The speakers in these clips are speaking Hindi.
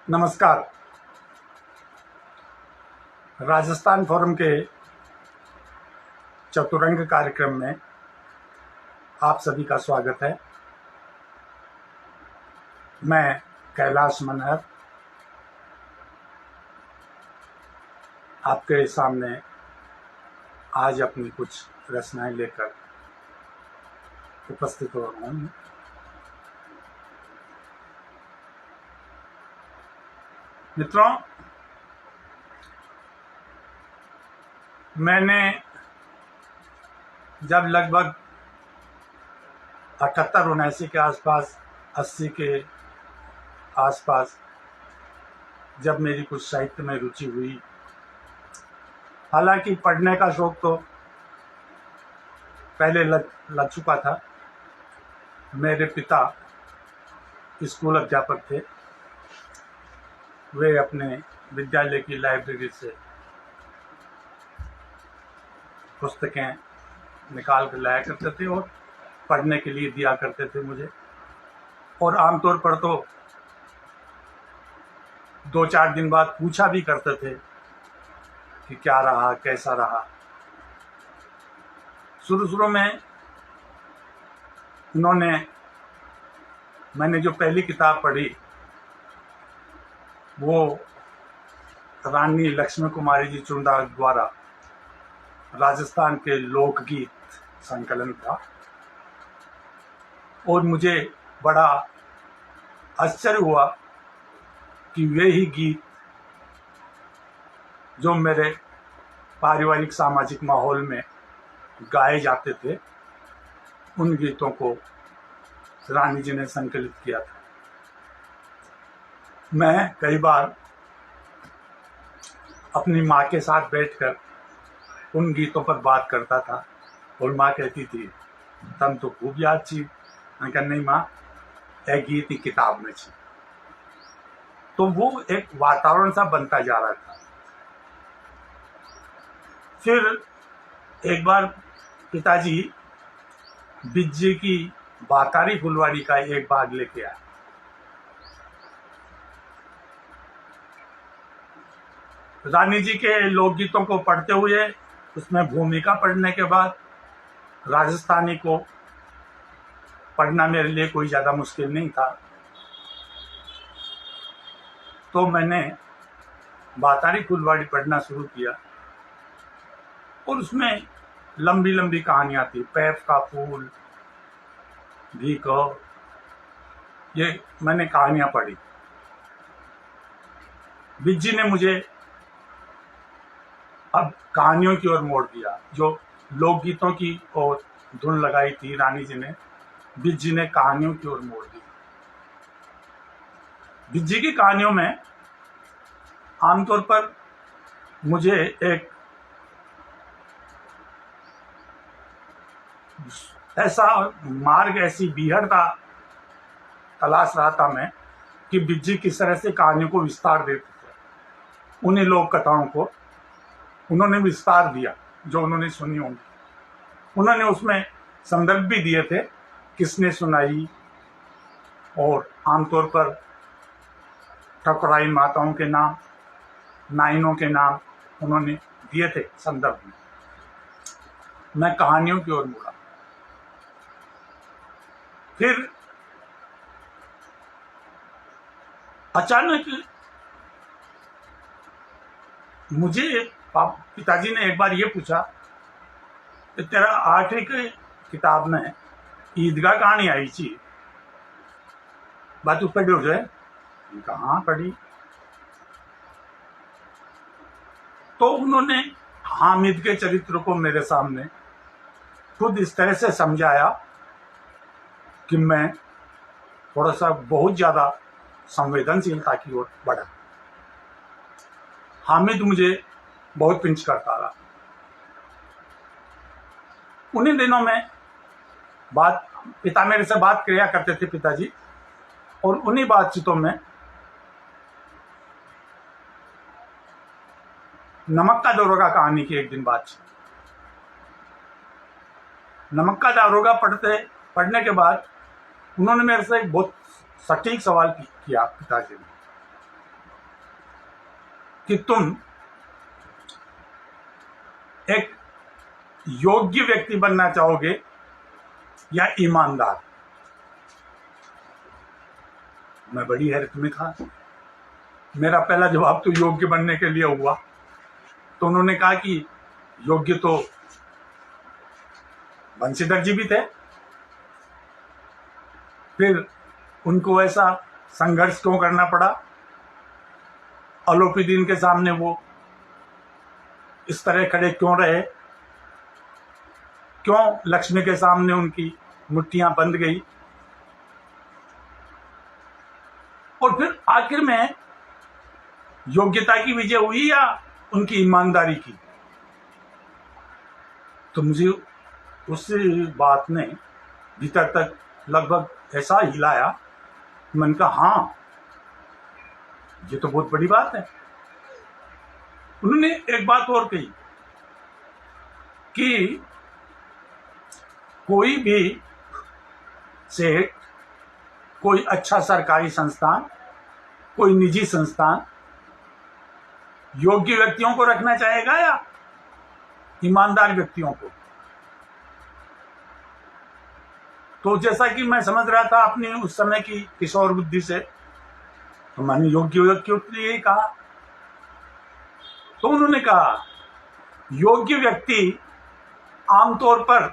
नमस्कार। राजस्थान फोरम के चतुरंग कार्यक्रम में आप सभी का स्वागत है। मैं कैलाश मनहर आपके सामने आज अपनी कुछ रचनाएं लेकर उपस्थित हो रहा हूँ। मित्रों, मैंने जब लगभग 78-79 के आसपास, 80 के आसपास जब मेरी कुछ साहित्य में रुचि हुई, हालांकि पढ़ने का शौक तो पहले लग चुका था। मेरे पिता स्कूल अध्यापक थे। वे अपने विद्यालय की लाइब्रेरी से पुस्तकें निकाल कर लाया करते थे और पढ़ने के लिए दिया करते थे मुझे। और आमतौर पर तो 2-4 दिन बाद पूछा भी करते थे कि क्या रहा, कैसा रहा। शुरू में मैंने जो पहली किताब पढ़ी वो रानी लक्ष्मी कुमारी जी चुंडा द्वारा राजस्थान के लोकगीत संकलन था। और मुझे बड़ा आश्चर्य हुआ कि वे ही गीत जो मेरे पारिवारिक सामाजिक माहौल में गाए जाते थे, उन गीतों को रानी जी ने संकलित किया था। मैं कई बार अपनी माँ के साथ बैठकर उन गीतों पर बात करता था और माँ कहती थी, तम तो खूब याद छी। मैं कहा, नहीं माँ, एक गीत ही किताब में छी। तो वो एक वातावरण सा बनता जा रहा था। फिर एक बार पिताजी बिज्जी की बाकारी फुलवाड़ी का एक भाग लेके आए। रानी जी के लोकगीतों को पढ़ते हुए, उसमें भूमिका पढ़ने के बाद राजस्थानी को पढ़ना मेरे लिए कोई ज़्यादा मुश्किल नहीं था। तो मैंने बातारी फुलवाड़ी पढ़ना शुरू किया और उसमें लंबी लंबी कहानियां थी। पैफ का फूल, भीको, ये मैंने कहानियां पढ़ी। बिज्जी ने मुझे अब कहानियों की ओर मोड़ दिया। जो लोकगीतों की ओर धुन लगाई थी रानी जी ने, बिज्जी ने कहानियों की ओर मोड़ दी। बिज्जी की कहानियों में आमतौर पर मुझे एक ऐसा मार्ग, ऐसी बीहड़ता तलाश रहा था मैं कि बिज्जी किस तरह से कहानियों को विस्तार देते थे। उन्हीं लोक कथाओं को उन्होंने विस्तार दिया जो उन्होंने सुनी होंगी। उन्होंने उसमें संदर्भ भी दिए थे, किसने सुनाई, और आमतौर पर ठकुराई माताओं के नाम, नाइनों के नाम उन्होंने दिए थे संदर्भ में। मैं कहानियों की ओर मुड़ा। फिर अचानक मुझे पिताजी ने एक बार ये पूछा कि तेरा 8वीं की किताब में ईदगाह कहानी आई थी, बात पढ़ी हो जाए। कहाँ पढ़ी? तो उन्होंने हामिद के चरित्र को मेरे सामने खुद इस तरह से समझाया कि मैं थोड़ा सा बहुत ज्यादा संवेदनशीलता की ओर बढ़ा। हामिद मुझे बहुत पिंच करता रहा। उन्हीं दिनों में पिता मेरे से बात किया करते थे, पिताजी, और उन्हीं बातचीतों में नमक का दारोगा कहानी की एक दिन बात थी। नमक का दारोगा पढ़ने के बाद उन्होंने मेरे से एक बहुत सटीक सवाल किया पिताजी ने कि तुम एक योग्य व्यक्ति बनना चाहोगे या ईमानदार। मैं बड़ी हैरत में था। मेरा पहला जवाब तो योग्य बनने के लिए हुआ, तो उन्होंने कहा कि योग्य तो बंशीधर जी भी थे। फिर उनको ऐसा संघर्ष क्यों करना पड़ा, अलोपीदीन के सामने वो इस तरह खड़े क्यों रहे, क्यों लक्ष्मी के सामने उनकी मुट्ठियां बंद गई, और फिर आखिर में योग्यता की विजय हुई या उनकी ईमानदारी की। तो मुझे उस बात ने भीतर तक लगभग ऐसा हिलाया, मैंने कहा हाँ, ये तो बहुत बड़ी बात है। उन्होंने एक बात और कही कि कोई भी सेठ, कोई अच्छा सरकारी संस्थान, कोई निजी संस्थान योग्य व्यक्तियों को रखना चाहेगा या ईमानदार व्यक्तियों को। तो जैसा कि मैं समझ रहा था अपनी उस समय की किशोर बुद्धि से, तो मैंने योग्य व्यक्तियों के लिए कहा। तो उन्होंने कहा योग्य व्यक्ति आमतौर पर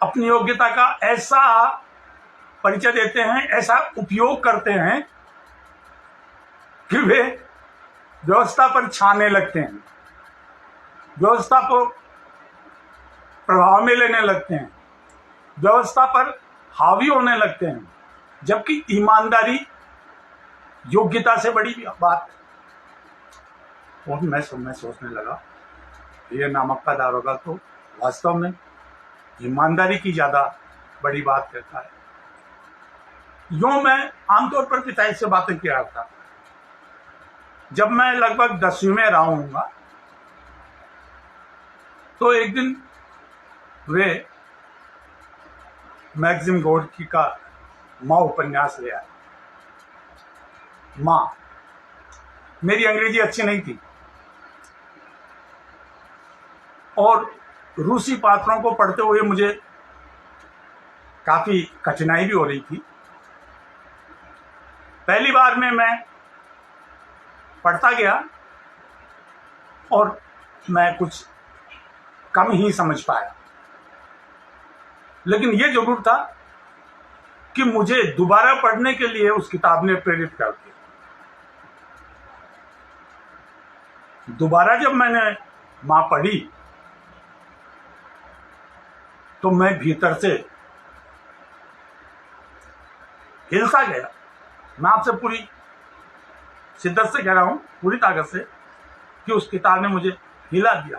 अपनी योग्यता का ऐसा परिचय देते हैं, ऐसा उपयोग करते हैं कि वे व्यवस्था पर छाने लगते हैं, व्यवस्था को प्रभाव में लेने लगते हैं, व्यवस्था पर हावी होने लगते हैं, जबकि ईमानदारी योग्यता से बड़ी बात। और मैं सोचने लगा ये नामक का दारोगा तो वास्तव में ईमानदारी की ज्यादा बड़ी बात कहता है। यूं मैं आमतौर पर पिताजी से बातें किया था। जब मैं लगभग 10वीं में रहा हूँगा तो एक दिन वे मैगजिम गोडकी का माँ उपन्यास ले आए। माँ, मेरी अंग्रेजी अच्छी नहीं थी और रूसी पात्रों को पढ़ते हुए मुझे काफी कठिनाई भी हो रही थी। पहली बार में मैं पढ़ता गया और मैं कुछ कम ही समझ पाया, लेकिन यह जरूर था कि मुझे दोबारा पढ़ने के लिए उस किताब ने प्रेरित कर दिया। दोबारा जब मैंने मां पढ़ी तो मैं भीतर से हिलसा गया। मैं आपसे पूरी शिद्दत से कह रहा हूं, पूरी ताकत से, कि उस किताब ने मुझे हिला दिया।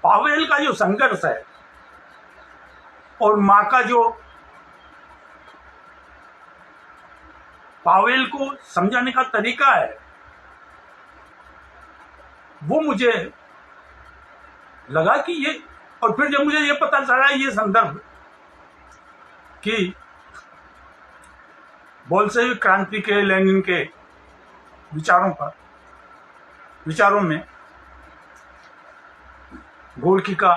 पावेल का जो संघर्ष है और मां का जो पावेल को समझाने का तरीका है, वो मुझे लगा कि ये, और फिर जब मुझे ये पता चला ये संदर्भ कि बोल्शेविक क्रांति के, लेनिन के विचारों में गोडकी का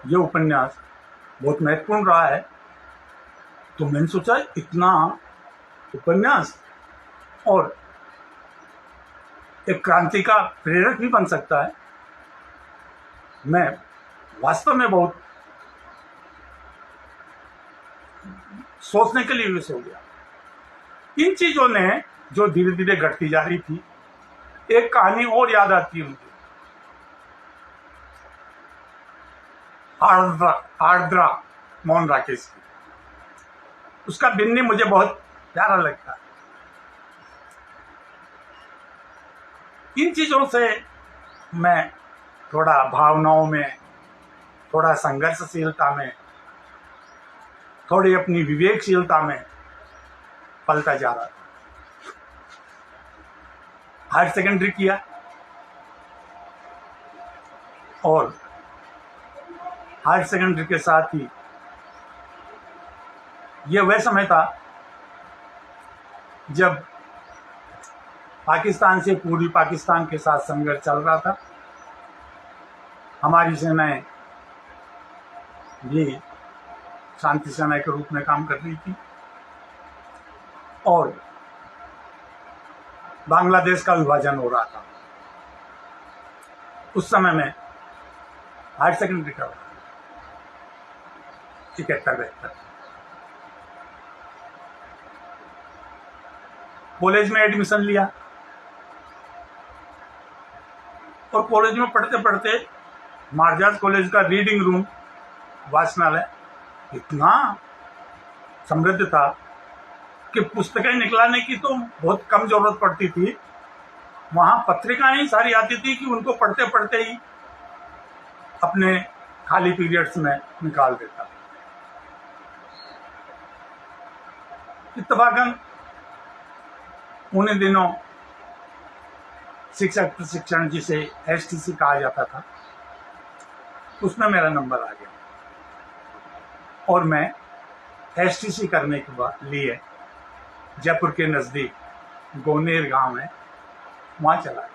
ये उपन्यास बहुत महत्वपूर्ण रहा है, तो मैंने सोचा इतना उपन्यास और एक क्रांति का प्रेरक भी बन सकता है। मैं वास्तव में बहुत सोचने के लिए विषय हो गया। इन चीजों ने जो धीरे धीरे घटती जा रही थी, एक कहानी और याद आती है मुझे, आर्द्रा मोहन राकेश की। उसका बिन्नी मुझे बहुत प्यारा लगता है। इन चीजों से मैं थोड़ा भावनाओं में, थोड़ा संघर्षशीलता में, थोड़ी अपनी विवेकशीलता में पलता जा रहा था। हायर सेकेंडरी किया और हायर सेकेंडरी के साथ ही यह वह समय था जब पाकिस्तान से पूर्वी पाकिस्तान के साथ संघर्ष चल रहा था। हमारी सेनाएं भी शांति सेना के रूप में काम कर रही थी और बांग्लादेश का विभाजन हो रहा था। उस समय में हायर सेकेंडरी का 71-72 कॉलेज में एडमिशन लिया और कॉलेज में पढ़ते पढ़ते महाराजाज कॉलेज का रीडिंग रूम वाचनालय इतना समृद्ध था कि पुस्तकें निकलाने की तो बहुत कम जरूरत पड़ती थी। वहां पत्रिकाएं ही सारी आती थी कि उनको पढ़ते पढ़ते ही अपने खाली पीरियड्स में निकाल देता। इत्तफाकन उन्हीं दिनों शिक्षक प्रशिक्षण जिसे एसटीसी कहा जाता था, उसमें मेरा नंबर आ गया और मैं एसटीसी करने के लिए जयपुर के नज़दीक गोनेर गांव है, वहाँ चला गया।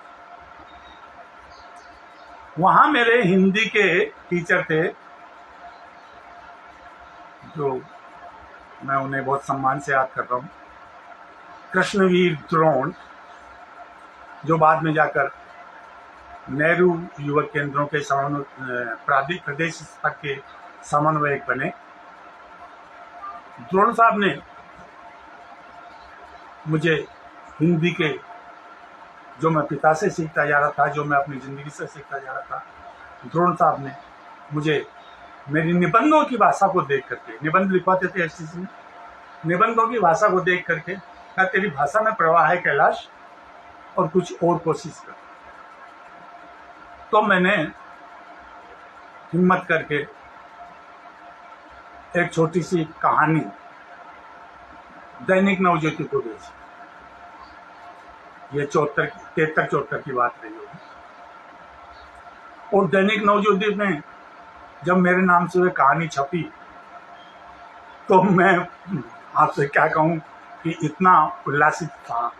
वहाँ मेरे हिंदी के टीचर थे जो मैं उन्हें बहुत सम्मान से याद कर रहा हूँ, कृष्णवीर द्रोण, जो बाद में जाकर नेहरू युवक केंद्रों के प्रदेश स्तर के समन्वयक बने। द्रोण साहब ने मुझे हिंदी के, जो मैं पिता से सीखता जा रहा था, जो मैं अपनी ज़िंदगी से सीखता जा रहा था, द्रोण साहब ने मुझे मेरी निबंधों की भाषा को देख करके, निबंध लिखवाते थे एसटीसी में, निबंधों की भाषा को देख करके कहा, तेरी भाषा में प्रवाह है कैलाश, और कुछ और कोशिश कर। तो मैंने हिम्मत करके एक छोटी सी कहानी दैनिक नवज्योति को भेजी। ये 73-74 की बात रही होगी। और दैनिक नवज्योति में जब मेरे नाम से वो कहानी छपी तो मैं आपसे क्या कहूँ कि इतना उल्लासित था,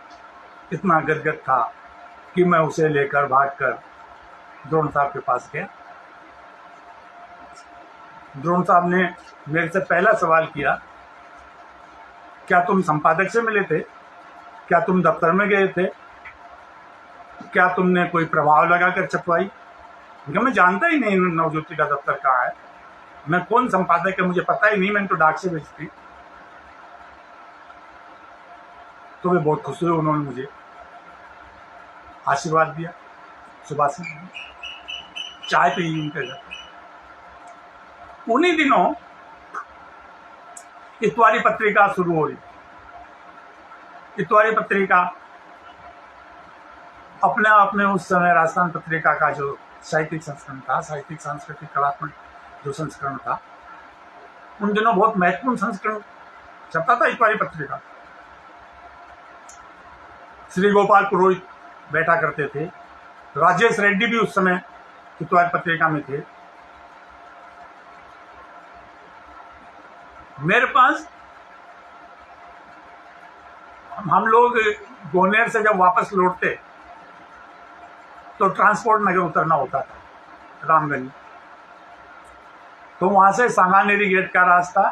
इतना गदगद था कि मैं उसे लेकर भागकर द्रोण साहब के पास गया। द्रोण साहब ने मेरे से पहला सवाल किया, क्या तुम संपादक से मिले थे? क्या तुम दफ्तर में गए थे? क्या तुमने कोई प्रभाव लगाकर छपवाई? क्योंकि मैं जानता ही नहीं नवज्योति का दफ्तर कहाँ है, मैं कौन संपादक है मुझे पता ही नहीं, मैंने तो डाक से भेजी थी। तो वे बहुत खुश हुए, उन्होंने मुझे आशीर्वाद दिया, सुभाषित चाय पी उनके घर। उन्हीं दिनों इतवारी पत्रिका शुरू हो रही। इतवारी पत्रिका अपने उस समय राजस्थान पत्रिका का जो साहित्यिक संस्करण था, साहित्यिक सांस्कृतिक कलात्मक जो संस्करण था, उन दिनों बहुत महत्वपूर्ण संस्करण छपता था इतवारी पत्रिका। श्री गोपाल पुरोहित बैठा करते थे, राजेश रेड्डी भी उस समय इतवारी पत्रिका में थे। मेरे पास हम लोग गोनेर से जब वापस लौटते तो ट्रांसपोर्ट नगर उतरना होता था रामगंज। तो वहां से सांगानेरी गेट का रास्ता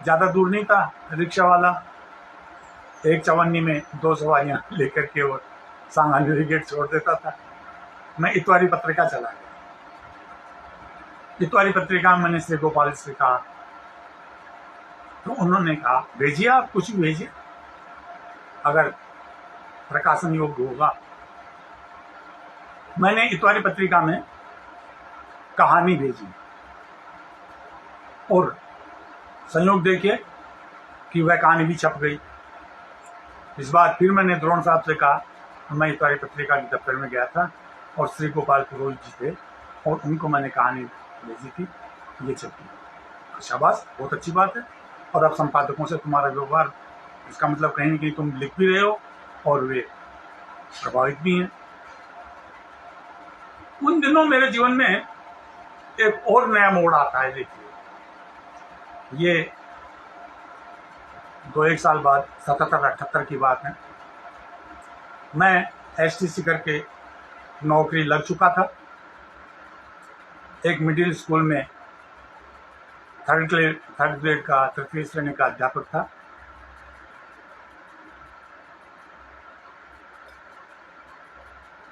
ज्यादा दूर नहीं था, रिक्शा वाला एक चवन्नी में 2 सवारियां लेकर के और सांगानेरी गेट छोड़ देता था। मैं इतवारी पत्रिका चला गया। इतवारी पत्रिका में मैंने श्री गोपाल से कहा, तो उन्होंने कहा भेजिए, आप कुछ भी भेजिए, अगर प्रकाशन योग्य होगा। मैंने इतवारी पत्रिका में कहानी भेजी और संयोग देखिए कि वह कहानी भी छप गई। इस बार फिर मैंने द्रोण साहब से कहा, मैं इतवारी पत्रिका के दफ्तर में गया था और श्री गोपाल पुरोहित जी थे और उनको मैंने कहानी भेजी थी, ये छपी। शाबाश, बहुत अच्छी बात है। और अब संपादकों से तुम्हारा व्यवहार, इसका मतलब कहीं न कहीं तुम लिख भी रहे हो और वे प्रभावित भी हैं। उन दिनों मेरे जीवन में एक और नया मोड़ आता है। देखिए, ये 2-1 साल बाद 77-78 की बात है। मैं एसटीसी करके नौकरी लग चुका था। एक मिडिल स्कूल में थर्ड ग्रेड का तृतीय श्रेणी का अध्यापक था।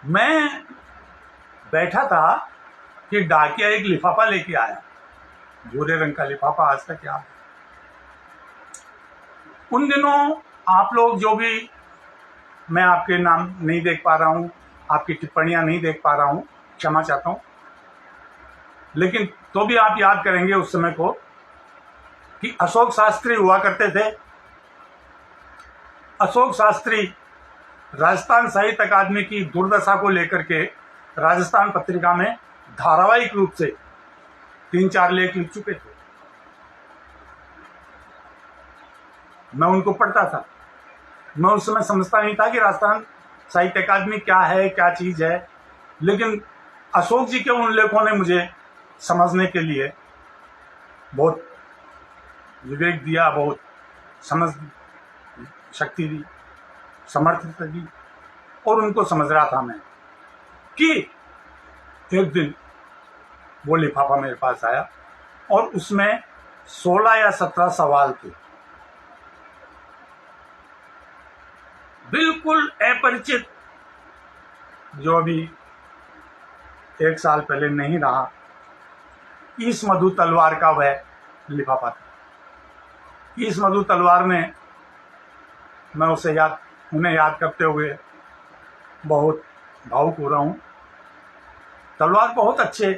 मैं बैठा था कि डाकिया एक लिफाफा लेके आया, भूरे रंग का लिफाफा, आज तक याद है। उन दिनों आप लोग जो भी, मैं आपके नाम नहीं देख पा रहा हूं, आपकी टिप्पणियां नहीं देख पा रहा हूं, क्षमा चाहता हूं, लेकिन तो भी आप याद करेंगे उस समय को कि अशोक शास्त्री हुआ करते थे। अशोक शास्त्री राजस्थान साहित्य अकादमी की दुर्दशा को लेकर के राजस्थान पत्रिका में धारावाहिक रूप से 3-4 लेख लिख चुके थे। मैं उनको पढ़ता था। मैं उस समय समझता नहीं था कि राजस्थान साहित्य अकादमी क्या है, क्या चीज है, लेकिन अशोक जी के उन लेखों ने मुझे समझने के लिए बहुत विवेक दिया, बहुत समझ शक्ति दी, समर्थता दी, और उनको समझ रहा था मैं कि एक दिन वो लिफाफा मेरे पास आया और उसमें 16 या 17 सवाल थे, बिल्कुल अपरिचित, जो अभी 1 साल पहले नहीं रहा, ईस मधु तलवार का वह लिफाफा था। ईस मधु तलवार में मैं उन्हें याद करते हुए बहुत भावुक हो रहा हूं। तलवार बहुत अच्छे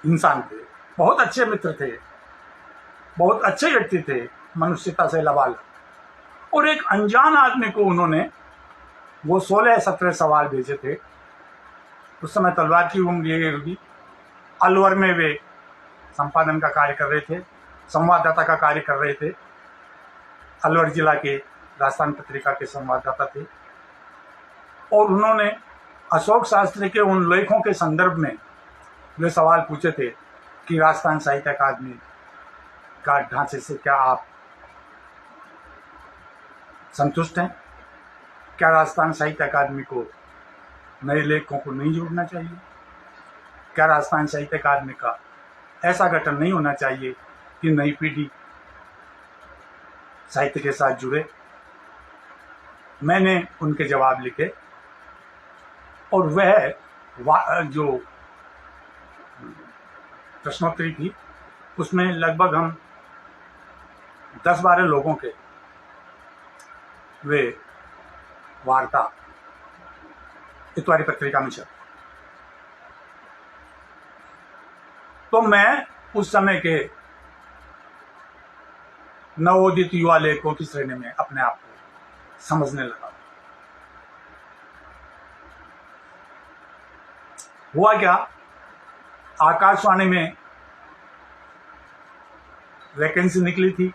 इंसान थे, बहुत अच्छे मित्र थे, बहुत अच्छे व्यक्ति थे, मनुष्यता से लबाल। और एक अनजान आदमी को उन्होंने वो 16-17 सवाल भेजे थे। उस समय तलवार की उम्र ये होगी, अलवर में वे संपादन का कार्य कर रहे थे, संवाददाता का कार्य कर रहे थे। अलवर जिला के राजस्थान पत्रिका के संवाददाता थे, और उन्होंने अशोक शास्त्री के उन लेखों के संदर्भ में वे सवाल पूछे थे कि राजस्थान साहित्य अकादमी का ढांचे से क्या आप संतुष्ट हैं? क्या राजस्थान साहित्य अकादमी को नए लेखकों को नहीं जोड़ना चाहिए? क्या राजस्थान साहित्य अकादमी का ऐसा गठन नहीं होना चाहिए कि नई पीढ़ी साहित्य के साथ जुड़े? मैंने उनके जवाब लिखे, और वह जो प्रश्नोत्तरी थी उसमें लगभग हम 10-12 लोगों के वे वार्ता इतवारी पत्रिका में छपी। तो मैं उस समय के नवोदित युवा लेखकों की श्रेणी में अपने आप को समझने लगा। हुआ क्या, आकाशवाणी में वैकेंसी निकली थी।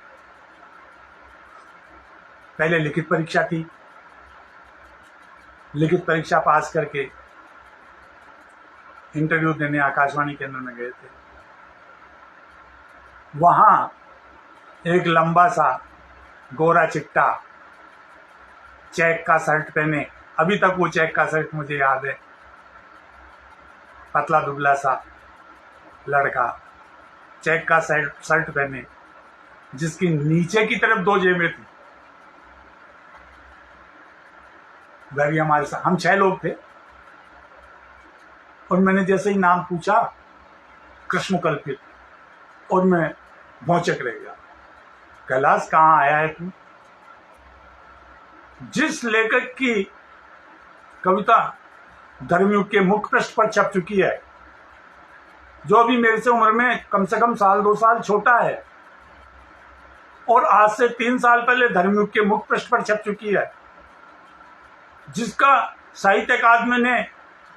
पहले लिखित परीक्षा थी, लिखित परीक्षा पास करके इंटरव्यू देने आकाशवाणी केंद्र में गए थे। वहां एक लंबा सा गोरा चिट्टा चेक का शर्ट पहने, अभी तक वो चेक का शर्ट मुझे याद है, पतला दुबला सा लड़का चेक का शर्ट पहने, जिसकी नीचे की तरफ 2 जेबें थी, वह भी हमारे साथ। हम 6 लोग थे, और मैंने जैसे ही नाम पूछा कृष्ण कल्पित, और मैं भौचक रह गया। कैलाश, कहाँ आया है तू? जिस लेखक की कविता धर्मयुग के मुख्य पृष्ठ पर छप चुकी है, जो अभी मेरे से उम्र में कम से कम 1-2 साल छोटा है, और आज से 3 साल पहले धर्मयुग के मुख्य पृष्ठ पर छप चुकी है, जिसका साहित्य अकादमी ने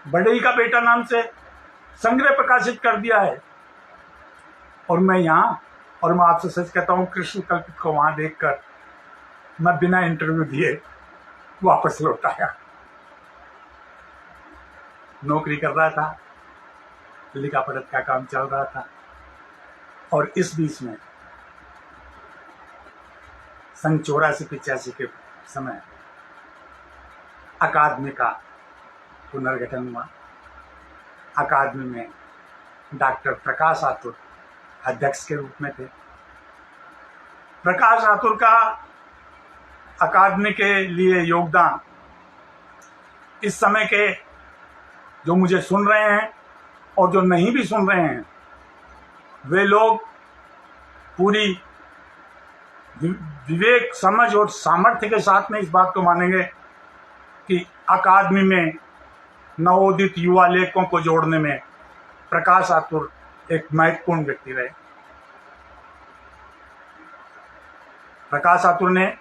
बड़ई का बेटा नाम से संग्रह प्रकाशित कर दिया है, और मैं यहाँ, और मैं आपसे सच कहता हूँ, कृष्ण कल्पित को वहां देखकर मैं बिना इंटरव्यू दिए वापस लौट आया। नौकरी कर रहा था, लिखा पढ़त का काम चल रहा था, और इस बीच में सन 84-85 के समय अकादमी का पुनर्गठन हुआ। अकादमी में डॉक्टर प्रकाश आतुर अध्यक्ष के रूप में थे। प्रकाश आतुर का अकादमी के लिए योगदान इस समय के जो मुझे सुन रहे हैं और जो नहीं भी सुन रहे हैं, वे लोग पूरी विवेक, समझ और सामर्थ्य के साथ में इस बात को मानेंगे कि अकादमी में नवोदित युवा लेखकों को जोड़ने में प्रकाश आतुर एक महत्वपूर्ण व्यक्ति रहे। प्रकाश आतुर ने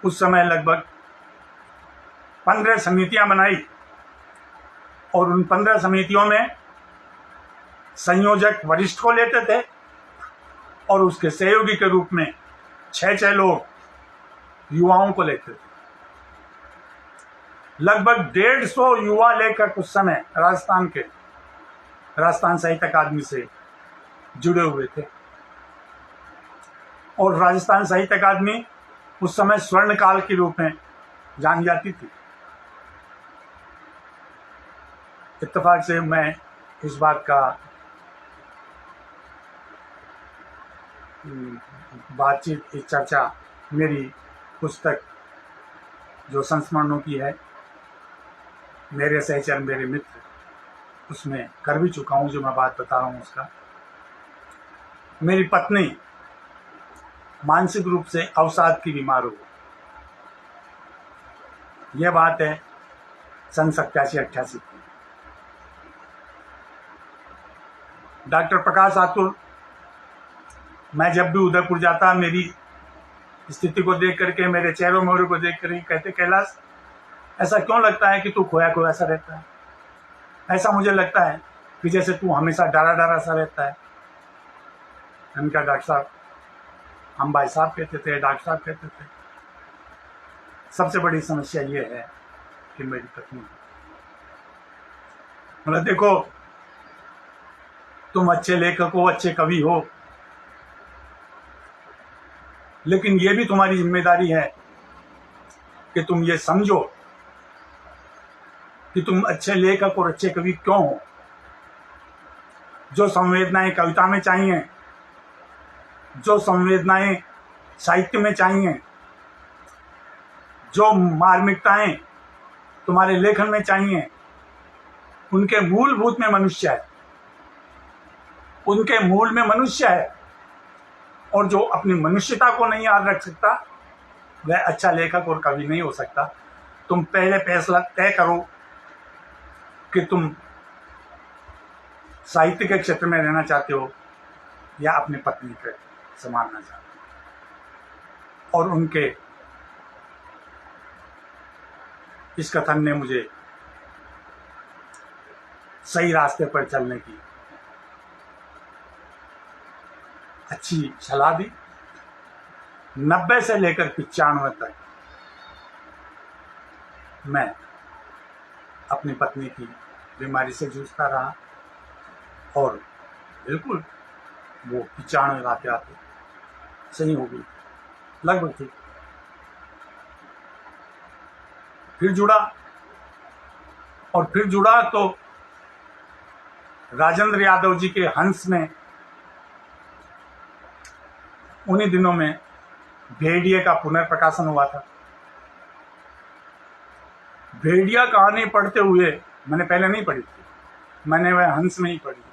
उस समय लगभग 15 समितियां बनाई और उन 15 समितियों में संयोजक वरिष्ठ को लेते थे और उसके सहयोगी के रूप में 6 लोग युवाओं को लेते थे। लगभग 150 युवा लेखक उस समय राजस्थान साहित्य अकादमी से जुड़े हुए थे और राजस्थान साहित्य अकादमी उस समय स्वर्ण काल के रूप में जानी जाती थी। इत्तेफाक से मैं इस बात का बातचीत, एक चर्चा मेरी पुस्तक जो संस्मरणों की है, मेरे सहचर, मेरे मित्र, उसमें कर भी चुका हूँ। जो मैं बात बता रहा हूँ उसका, मेरी पत्नी मानसिक रूप से अवसाद की बीमार हो गई। यह बात है सन 87-88 की। डॉक्टर प्रकाश आतुर, मैं जब भी उदयपुर जाता, मेरी स्थिति को देख करके, मेरे चेहरों मोहरे को देख करके कहते, कैलाश ऐसा क्यों लगता है कि तू खोया खोया सा रहता है? ऐसा मुझे लगता है कि जैसे तू हमेशा डरा डरा सा रहता है। इनका डॉक्टर साहब, हम भाई साहब कहते थे, डॉक्टर साहब कहते थे। सबसे बड़ी समस्या ये है कि मेरी पत्नी, मतलब देखो, तुम अच्छे लेखक हो, अच्छे कवि हो, लेकिन ये भी तुम्हारी जिम्मेदारी है कि तुम ये समझो कि तुम अच्छे लेखक और अच्छे कवि क्यों हो। जो संवेदनाएं कविता में चाहिए, जो संवेदनाएं साहित्य में चाहिए, जो मार्मिकताएं तुम्हारे लेखन में चाहिए, उनके मूलभूत में मनुष्य है, उनके मूल में मनुष्य है। और जो अपनी मनुष्यता को नहीं याद रख सकता, वह अच्छा लेखक और कवि नहीं हो सकता। तुम पहले फैसला तय करो कि तुम साहित्य के क्षेत्र में रहना चाहते हो या अपनी पत्नी को संभालना चाहते हो। और उनके इस कथन ने मुझे सही रास्ते पर चलने की अच्छी सलाह दी। 90 से लेकर 95 तक मैं अपनी पत्नी की बीमारी से जूझता रहा और बिल्कुल वो 95 आते सही हो गई, लगभग थी। फिर जुड़ा तो राजेंद्र यादव जी के हंस में उन्हीं दिनों में भेड़िए का पुनर्प्रकाशन हुआ था। भेड़िया कहानी पढ़ते हुए, मैंने पहले नहीं पढ़ी थी, मैंने वह हंस में ही पढ़ी,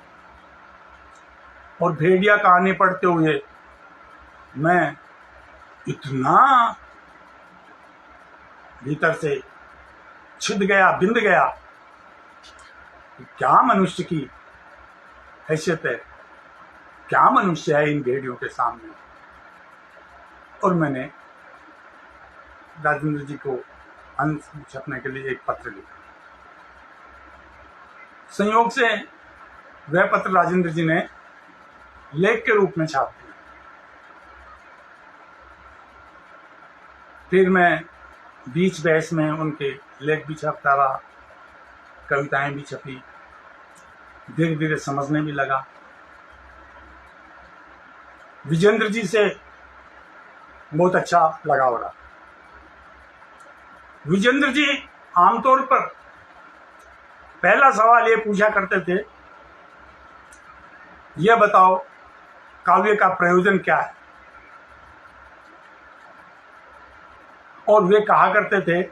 और भेड़िया कहानी पढ़ते हुए मैं इतना भीतर से छिद गया, बिंद गया कि क्या मनुष्य की हैसियत है, क्या मनुष्य है इन भेड़ियों के सामने। और मैंने राजेंद्र जी को हंस छपने के लिए एक पत्र लिखा। संयोग से वह पत्र राजेंद्र जी ने लेख के रूप में छाप दिया। फिर मैं बीच बहस में उनके लेख भी छपता रहा, कविताएं भी छपी, धीरे धीरे समझने भी लगा। विजेंद्र जी से बहुत अच्छा लगा हो रहा। विजेंद्र जी आमतौर पर पहला सवाल ये पूछा करते थे, यह बताओ काव्य का प्रयोजन क्या है। और वे कहा करते थे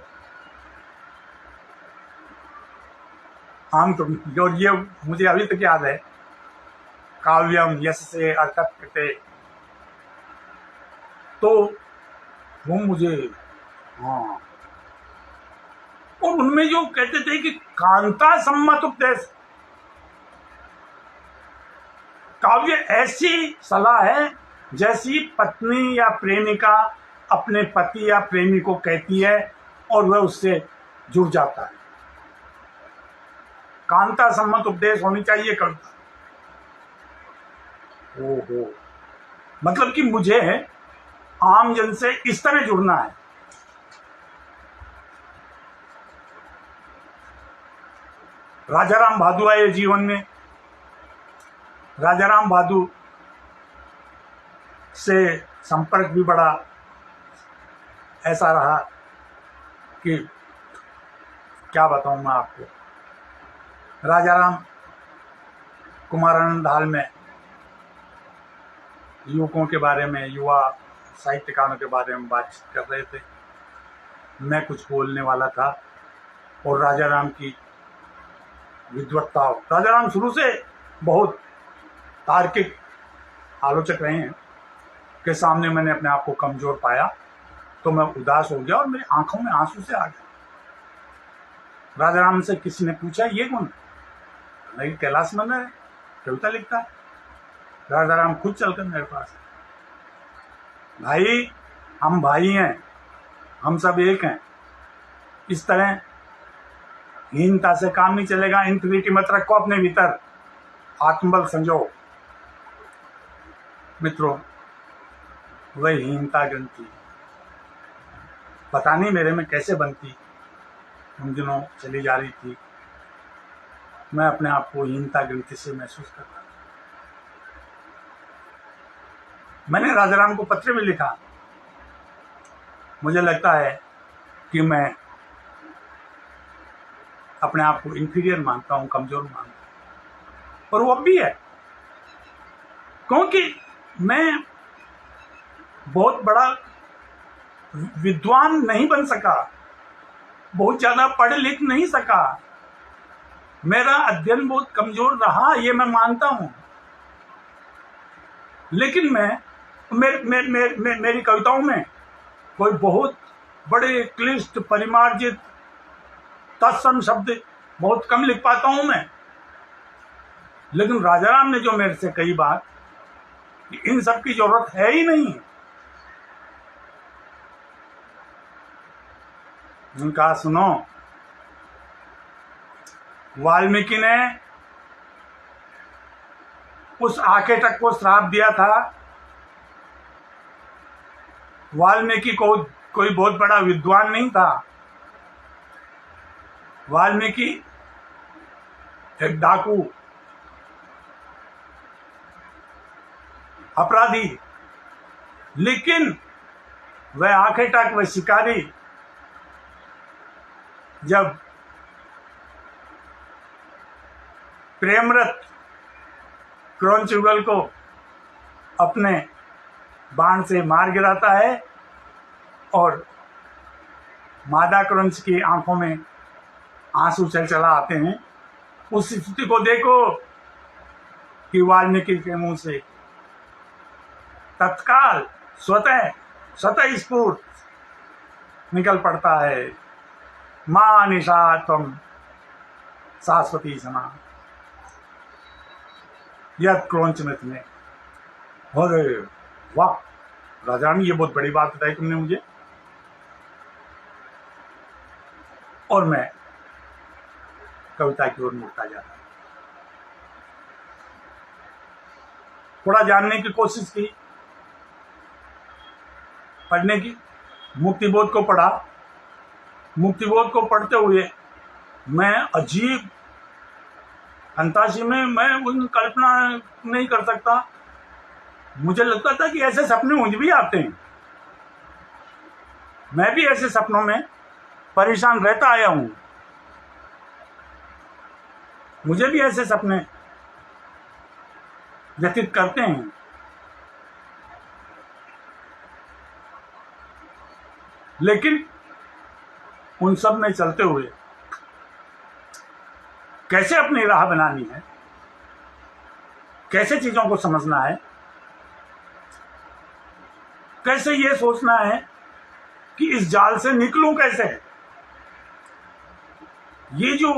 और ये मुझे अभी तक याद है, काव्यम यश से अर्थते, तो वो मुझे, हाँ, और उनमें जो कहते थे कि कांता सम्मत उपदेश, काव्य ऐसी सलाह है जैसी पत्नी या प्रेमिका अपने पति या प्रेमी को कहती है और वह उससे जुड़ जाता है। कांता सम्मत उपदेश होनी चाहिए कविता। ओहो, मतलब कि मुझे आम जन से इस तरह जुड़ना है। राजाराम भादु आए जीवन में, राजाराम भादु से संपर्क भी बड़ा ऐसा रहा कि क्या बताऊं मैं आपको। राजाराम कुमारानंद हाल में युवकों के बारे में, युवा साहित्यकारों के बारे में बातचीत कर रहे थे। मैं कुछ बोलने वाला था और राजाराम की विद्वत्ता, राजाराम शुरू से बहुत तार्किक आलोचक रहे हैं, के सामने मैंने अपने आप को कमजोर पाया तो मैं उदास हो गया और मेरी आंखों में आंसू से आ गया। राजाराम से किसी ने पूछा ये कौन, नहीं कैलाश मन है, कविता लिखता है। राजाराम खुद चलकर मेरे पास, भाई हम भाई हैं, हम सब एक हैं, इस तरह हीनता से काम नहीं चलेगा, इंटीग्रिटी मत रखो अपने भीतर, आत्मबल संजो। मित्रों, वह हीनता ग्रंथि पता नहीं मेरे में कैसे बनती, उन दिनों चली जा रही थी। मैं अपने आप को हीनता ग्रंथि से महसूस करता। मैंने राजाराम को पत्र भी लिखा। मुझे लगता है कि मैं अपने आप को इंफीरियर मानता हूं, कमजोर मानता हूं, और वो अब भी है, क्योंकि मैं बहुत बड़ा विद्वान नहीं बन सका, बहुत ज्यादा पढ़ लिख नहीं सका, मेरा अध्ययन बहुत कमजोर रहा, ये मैं मानता हूं। लेकिन मेरी कविताओं में कोई बहुत बड़े क्लिष्ट परिमार्जित तत्सम शब्द बहुत कम लिख पाता हूं मैं। लेकिन राजाराम ने जो मेरे से कही बात, इन सब की जरूरत है ही नहीं। उनका सुनो, वाल्मीकि ने उस आकेटक को श्राप दिया था। वाल्मीकि को कोई बहुत बड़ा विद्वान नहीं था, वाल्मीकि एक डाकू, अपराधी, लेकिन वह आकेटक, वह शिकारी, जब प्रेमरत क्रौंच युगल को अपने बाण से मार गिराता है और मादा क्रौंच की आंखों में आंसू चला आते हैं, उस स्थिति को देखो कि वाल्मीकि के मुंह से तत्काल स्वतः स्फूर्त निकल पड़ता है, मां निशा त्वं शाश्वती समा यद क्रौंचमित में। अरे वाह राजाराम, ये बहुत बड़ी बात बताई तुमने मुझे। और मैं कविता की ओर मुड़ता जाता, थोड़ा जानने की कोशिश की, पढ़ने की, मुक्तिबोध को पढ़ा। मुक्तिबोध को पढ़ते हुए मैं अजीब फंतासी में, मैं उन कल्पना नहीं कर सकता। मुझे लगता था कि ऐसे सपने मुझे भी आते हैं। मैं भी ऐसे सपनों में परेशान रहता आया हूं। मुझे भी ऐसे सपने व्यतीत करते हैं। लेकिन उन सब में चलते हुए कैसे अपनी राह बनानी है, कैसे चीजों को समझना है, कैसे ये सोचना है कि इस जाल से निकलूं कैसे, ये जो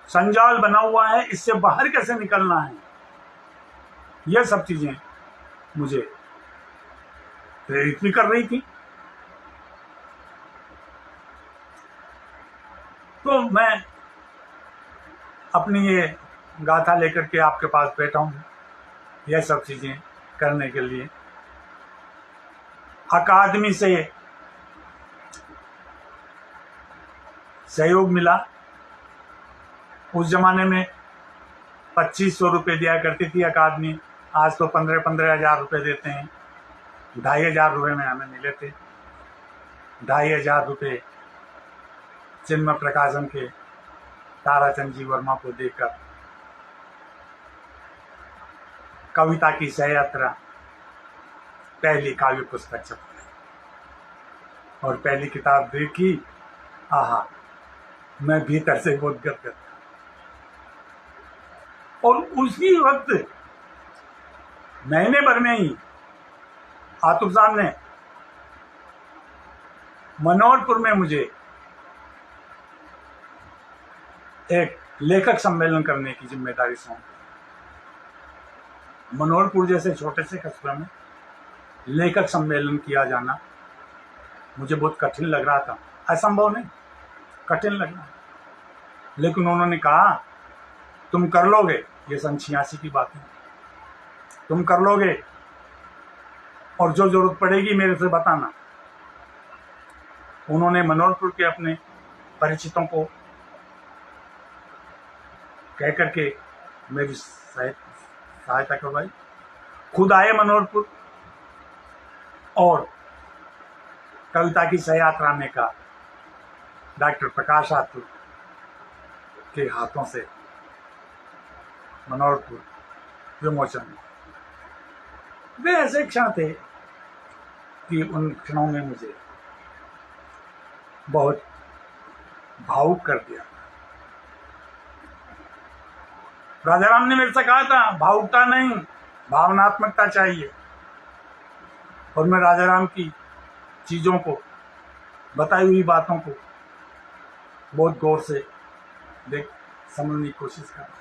संजाल बना हुआ है इससे बाहर कैसे निकलना है, यह सब चीजें मुझे प्रेरित भी कर रही थी। तो मैं अपनी ये गाथा लेकर के आपके पास बैठा हूं, यह सब चीजें करने के लिए। अकादमी से सहयोग मिला। उस जमाने में 2500 रुपये दिया करती थी अकादमी, आज तो 15,000 रुपये देते हैं। 2,500 रुपये में हमें मिले थे। 2,500 रुपये चिन्मय प्रकाशन के ताराचंद जी वर्मा को देकर कविता की सहयात्रा पहली काव्य पुस्तक छपी और पहली किताब देखी, आहा, मैं भीतर से बहुत गदगद था। और उसी वक्त महीने भर में ही आतुफ साहब ने मनोहरपुर में मुझे एक लेखक सम्मेलन करने की जिम्मेदारी सौंपी। मनोहरपुर जैसे छोटे से कस्बे में लेखक सम्मेलन किया जाना मुझे बहुत कठिन लग रहा था। असंभव नहीं, कठिन लग रहा। लेकिन उन्होंने कहा तुम कर लोगे, ये 86 की बात है, तुम कर लोगे और जो जरूरत पड़ेगी मेरे से बताना। उन्होंने मनोहरपुर के अपने परिचितों को कह करके मेरी सहायता करवाई। खुद आए मनोहरपुर और कविता की सहयात्रा में का डॉक्टर प्रकाश आतुर के हाथों से मनोहरपुर विमोचन। वे ऐसे क्षण थे कि उन क्षणों में मुझे बहुत भावुक कर दिया। राजाराम ने मेरे से कहा था भावुकता नहीं, भावनात्मकता चाहिए। और मैं राजाराम की चीजों को, बताई हुई बातों को बहुत गौर से समझने की कोशिश कर रहा।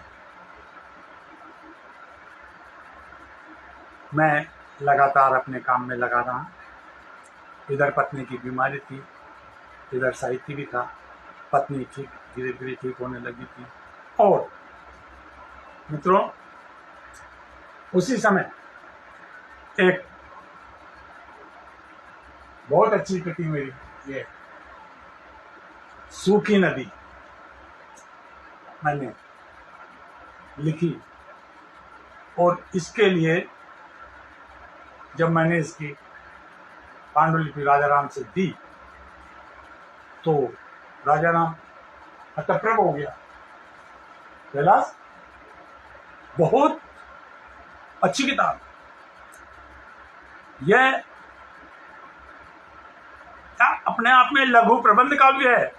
मैं लगातार अपने काम में लगा रहा। इधर पत्नी की बीमारी थी, इधर साहित्य भी था। पत्नी ठीक धीरे धीरे ठीक होने लगी थी। और मित्रों, उसी समय एक बहुत अच्छी कृति मेरी ये सूखी नदी मैंने लिखी। और इसके लिए जब मैंने इसकी पांडुलिपि राजाराम से दी तो राजाराम हतप्रभ हो गया। कैलाश, बहुत अच्छी किताब, यह अपने आप में लघु प्रबंध काव्य है,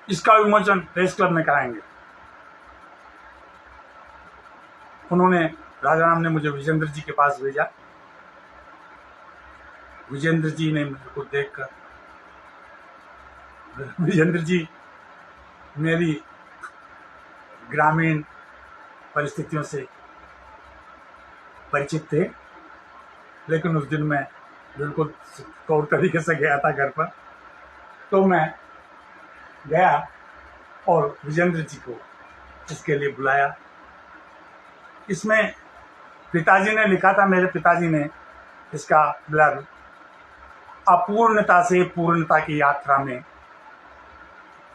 इसका विमोचन प्रेस क्लब में कराएंगे। उन्होंने, राजाराम ने मुझे विजेंद्र जी के पास भेजा। विजेंद्र जी ने मुझे को देखकर, विजेंद्र जी मेरी ग्रामीण परिस्थितियों से परिचित थे, लेकिन उस दिन मैं बिल्कुल तौर तरीके से गया था घर पर। तो मैं गया और विजेंद्र जी को इसके लिए बुलाया। इसमें पिताजी ने लिखा था, मेरे पिताजी ने इसका ब्लर्ब, अपूर्णता से पूर्णता की यात्रा में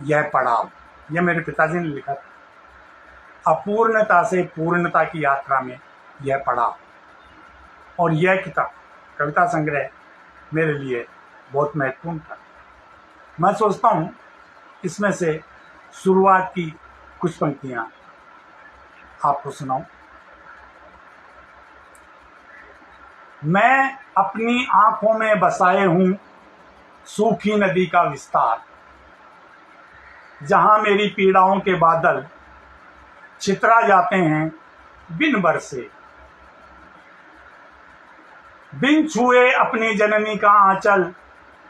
यह पड़ाव, यह मेरे पिताजी ने लिखा था। अपूर्णता से पूर्णता की यात्रा में यह पड़ाव। और यह किताब, कविता संग्रह, मेरे लिए बहुत महत्वपूर्ण था। मैं सोचता हूँ इसमें से शुरुआत की कुछ पंक्तियां आपको सुनाऊं। मैं अपनी आंखों में बसाए हूं सूखी नदी का विस्तार, जहां मेरी पीड़ाओं के बादल छितरा जाते हैं बिन बरसे। बिन छुए अपनी जननी का आंचल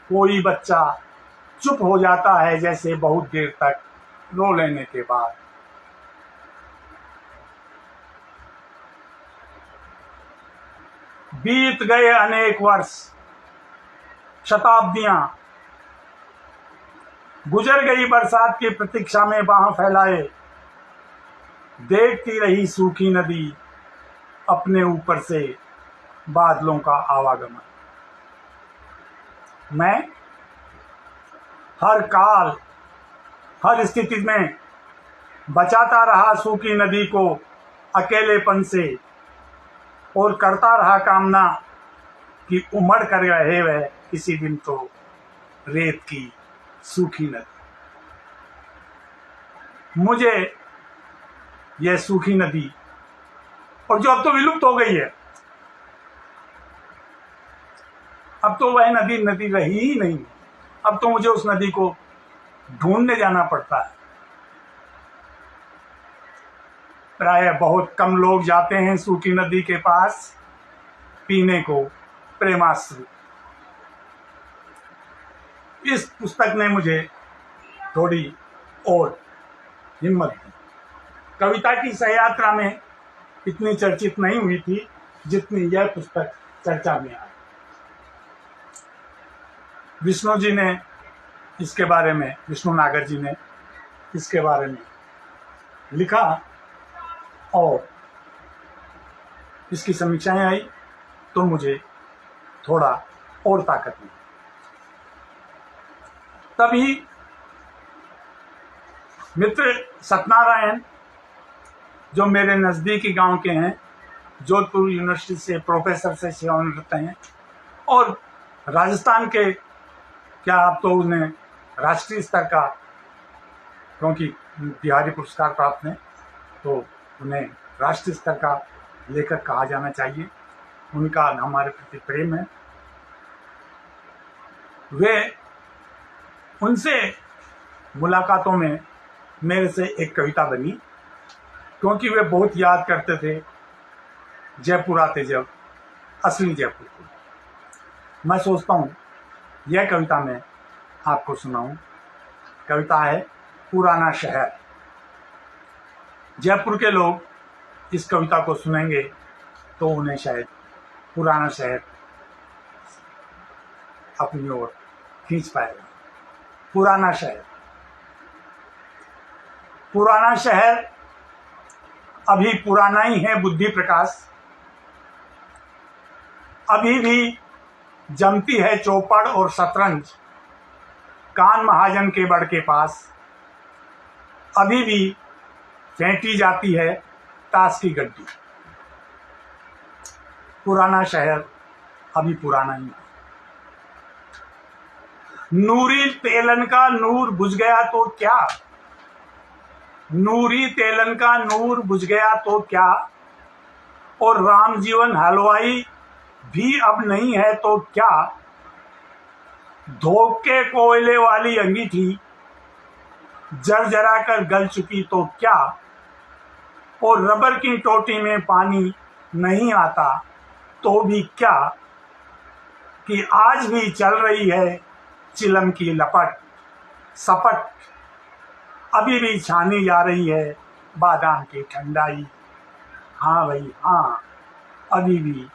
कोई बच्चा चुप हो जाता है, जैसे बहुत देर तक रो लेने के बाद। बीत गए अनेक वर्ष, शताब्दियां, गुजर गई बरसात की प्रतीक्षा में बाह फैलाए, देखती रही सूखी नदी अपने ऊपर से बादलों का आवागमन। मैं हर काल हर स्थिति में बचाता रहा सूखी नदी को अकेलेपन से, और करता रहा कामना कि उमड़ कर रहे वह किसी दिन तो रेत की सूखी नदी। मुझे यह सूखी नदी, और जो अब तो विलुप्त हो गई है, अब तो वह नदी रही ही नहीं। अब तो मुझे उस नदी को ढूंढने जाना पड़ता है। प्रायः बहुत कम लोग जाते हैं सूखी नदी के पास पीने को प्रेमाश्रु। इस पुस्तक ने मुझे थोड़ी और हिम्मत दी। कविता की सहयात्रा में इतनी चर्चित नहीं हुई थी जितनी यह पुस्तक चर्चा में आई। विष्णु जी ने इसके बारे में, विष्णु नागर जी ने इसके बारे में लिखा और इसकी समीक्षाएं आई, तो मुझे थोड़ा और ताकत मिली। तभी मित्र सत्यनारायण, जो मेरे नज़दीकी गांव के हैं, जोधपुर यूनिवर्सिटी से प्रोफेसर से सेवानिवृत्त हैं, और राजस्थान के, क्या आप तो उन्हें राष्ट्रीय स्तर का, क्योंकि बिहारी पुरस्कार प्राप्त हैं, तो उन्हें राष्ट्रीय स्तर का लेखक कहा जाना चाहिए। उनका हमारे प्रति प्रेम है। वे, उनसे मुलाकातों में मेरे से एक कविता बनी, क्योंकि वे बहुत याद करते थे जयपुर आते जब, असली जयपुर को। मैं सोचता हूँ यह कविता मैं आपको सुनाऊं। कविता है पुराना शहर। जयपुर के लोग इस कविता को सुनेंगे तो उन्हें शायद पुराना शहर अपनी ओर खींच पाएगा। पुराना शहर। पुराना शहर अभी पुराना ही है बुद्धि प्रकाश, अभी भी जमती है चौपड़ और शतरंज कान महाजन के बड़ के पास, अभी भी फेंटी जाती है ताश की गड्डी। पुराना शहर अभी पुराना ही है। नूरी तेलन का नूर बुझ गया तो क्या, नूरी तेलन का नूर बुझ गया तो क्या, और राम जीवन हलवाई भी अब नहीं है तो क्या, धोखे कोयले वाली अंगीठी जरा कर गल चुकी तो क्या, और रबर की टोटी में पानी नहीं आता तो भी क्या, कि आज भी चल रही है चिलम की लपट सपट, अभी भी छानी जा रही है बादाम की ठंडाई। हाँ भाई हाँ, अभी भी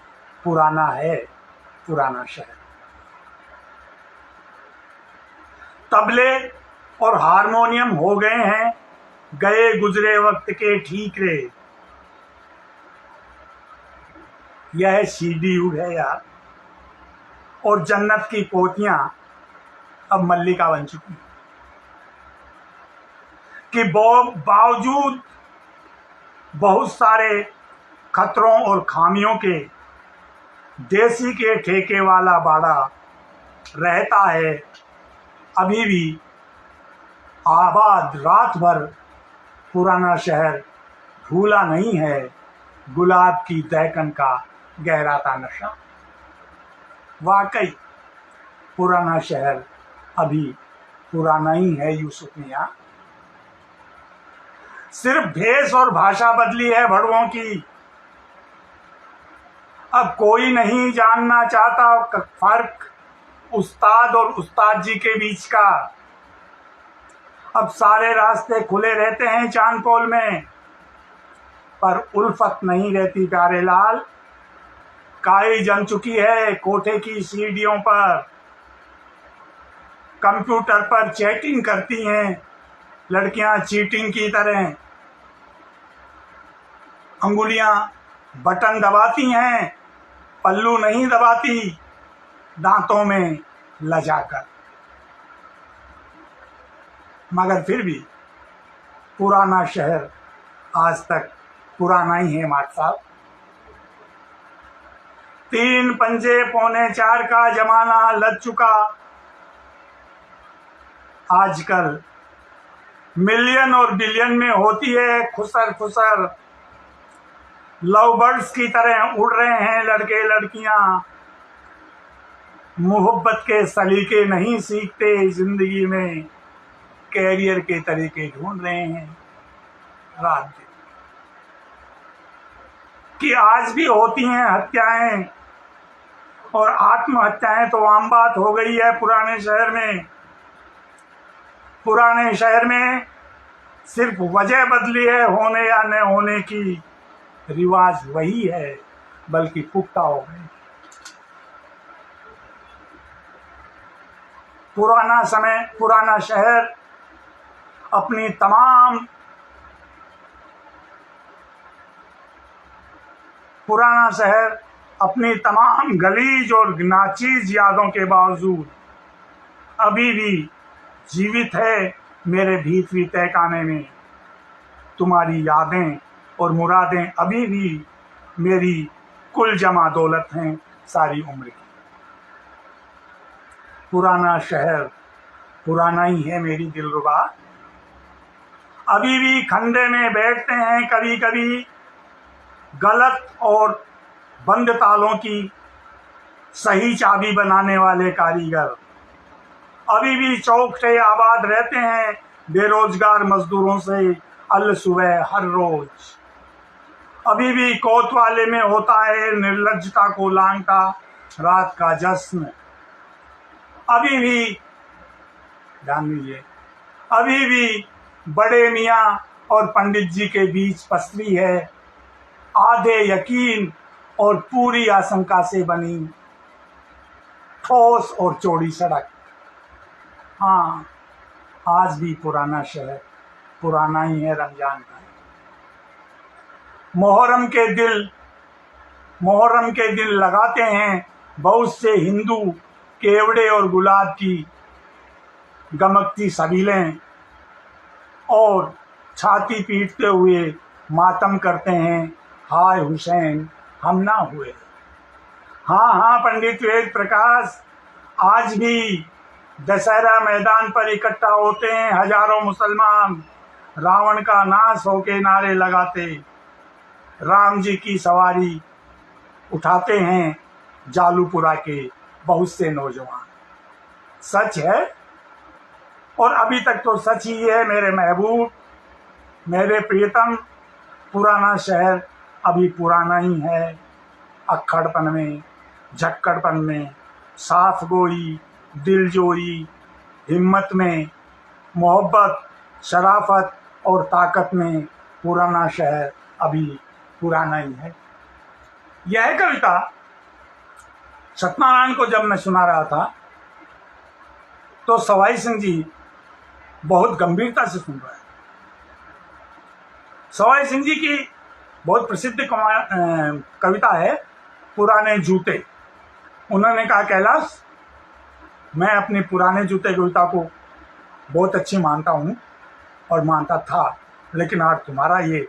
पुराना है पुराना शहर। तबले और हारमोनियम हो गए हैं गए गुजरे वक्त के ठीक रे। यह सीडी युग है यार, और जन्नत की पोतियां अब मल्लिका बन चुकी कि बावजूद बहुत सारे खतरों और खामियों के, देसी के ठेके वाला बाड़ा रहता है अभी भी आबाद रात भर। पुराना शहर भूला नहीं है गुलाब की दहकन का गहराता नशा। वाकई पुराना शहर अभी पुराना ही है यूसुफ मियां। सिर्फ भेष और भाषा बदली है भड़वों की। अब कोई नहीं जानना चाहता फर्क उस्ताद और उस्ताद जी के बीच का। अब सारे रास्ते खुले रहते हैं चांदपोल में, पर उल्फत नहीं रहती प्यारे लाल। काई जम चुकी है कोठे की सीढ़ियों पर। कंप्यूटर पर चैटिंग करती हैं लड़कियां चीटिंग की तरह। अंगुलियां बटन दबाती हैं, पल्लू नहीं दबाती दांतों में लजाकर। मगर फिर भी पुराना शहर आज तक पुराना ही है माट साहब। 3 पंजे 3.25 का जमाना लग चुका। आजकल मिलियन और बिलियन में होती है खुसर खुसर। लव बर्ड्स की तरह उड़ रहे हैं लड़के लड़कियां। मोहब्बत के सलीके नहीं सीखते जिंदगी में, कैरियर के तरीके ढूंढ रहे हैं रात दिन। कि आज भी होती हैं हत्याएं और आत्महत्याएं तो आम बात हो गई है पुराने शहर में। पुराने शहर में सिर्फ वजह बदली है होने या न होने की, रिवाज वही है बल्कि पुख्ता हो गए। पुराना शहर अपनी तमाम गलीज और नाचीज यादों के बावजूद अभी भी जीवित है मेरे भीतरी तहखाने में। तुम्हारी यादें और मुरादें अभी भी मेरी कुल जमा दौलत हैं सारी उम्र की। पुराना शहर पुराना ही है मेरी दिलरुबा। अभी भी खंडे में बैठते हैं कभी कभी गलत और बंद तालों की सही चाबी बनाने वाले कारीगर। अभी भी चौखटे आबाद रहते हैं बेरोजगार मजदूरों से अल सुबह हर रोज। अभी भी कोतवाली में होता है निर्लज्जता को लांघता रात का जश्न। अभी भी ध्यान दीजिए, अभी भी बड़े मियाँ और पंडित जी के बीच पसरी है आधे यकीन और पूरी आशंका से बनी ठोस और चौड़ी सड़क। हाँ, आज भी पुराना शहर पुराना ही है रमजान का। मोहर्रम के दिन लगाते हैं बहुत से हिंदू केवड़े और गुलाब की गमकती सबीलें और छाती पीटते हुए मातम करते हैं हाय हुसैन हम ना हुए। हाँ हाँ पंडित वेद प्रकाश, आज भी दशहरा मैदान पर इकट्ठा होते हैं हजारों मुसलमान। रावण का नाश होके नारे लगाते, राम जी की सवारी उठाते हैं जालूपुरा के बहुत से नौजवान। सच है और अभी तक तो सच ही है मेरे महबूब, मेरे प्रियतम। पुराना शहर अभी पुराना ही है, अक्खड़पन में, झक्कड़पन में, साफ गोई, दिलजोई, हिम्मत में, मोहब्बत, शराफत और ताकत में पुराना शहर अभी पुराना ही है। यह कविता सत्यनारायण को जब मैं सुना रहा था तो सवाई सिंह जी बहुत गंभीरता से सुन रहे हैं। सवाई सिंह जी की बहुत प्रसिद्ध कविता है पुराने जूते। उन्होंने कहा कैलाश, मैं अपने पुराने जूते कविता को बहुत अच्छी मानता हूँ और मानता था, लेकिन आज तुम्हारा ये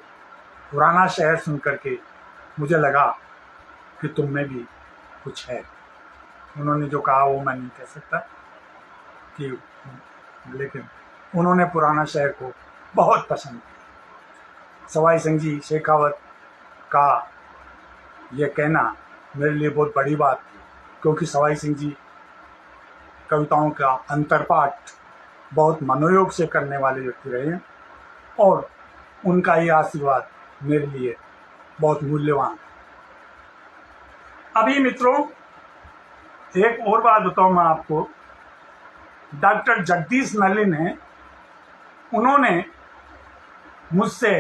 पुराना शहर सुन करके मुझे लगा कि तुम में भी कुछ है। उन्होंने जो कहा वो मैं नहीं कह सकता कि, लेकिन उन्होंने पुराना शहर को बहुत पसंद किया। सवाई सिंह जी शेखावत का ये कहना मेरे लिए बहुत बड़ी बात थी, क्योंकि सवाई सिंह जी कविताओं का अंतरपाठ बहुत मनोयोग से करने वाले व्यक्ति रहे हैं और उनका ये आशीर्वाद मेरे लिए बहुत मूल्यवान है। अभी मित्रों एक और बात बताऊं मैं आपको, डॉक्टर जगदीश नलिन है, उन्होंने मुझसे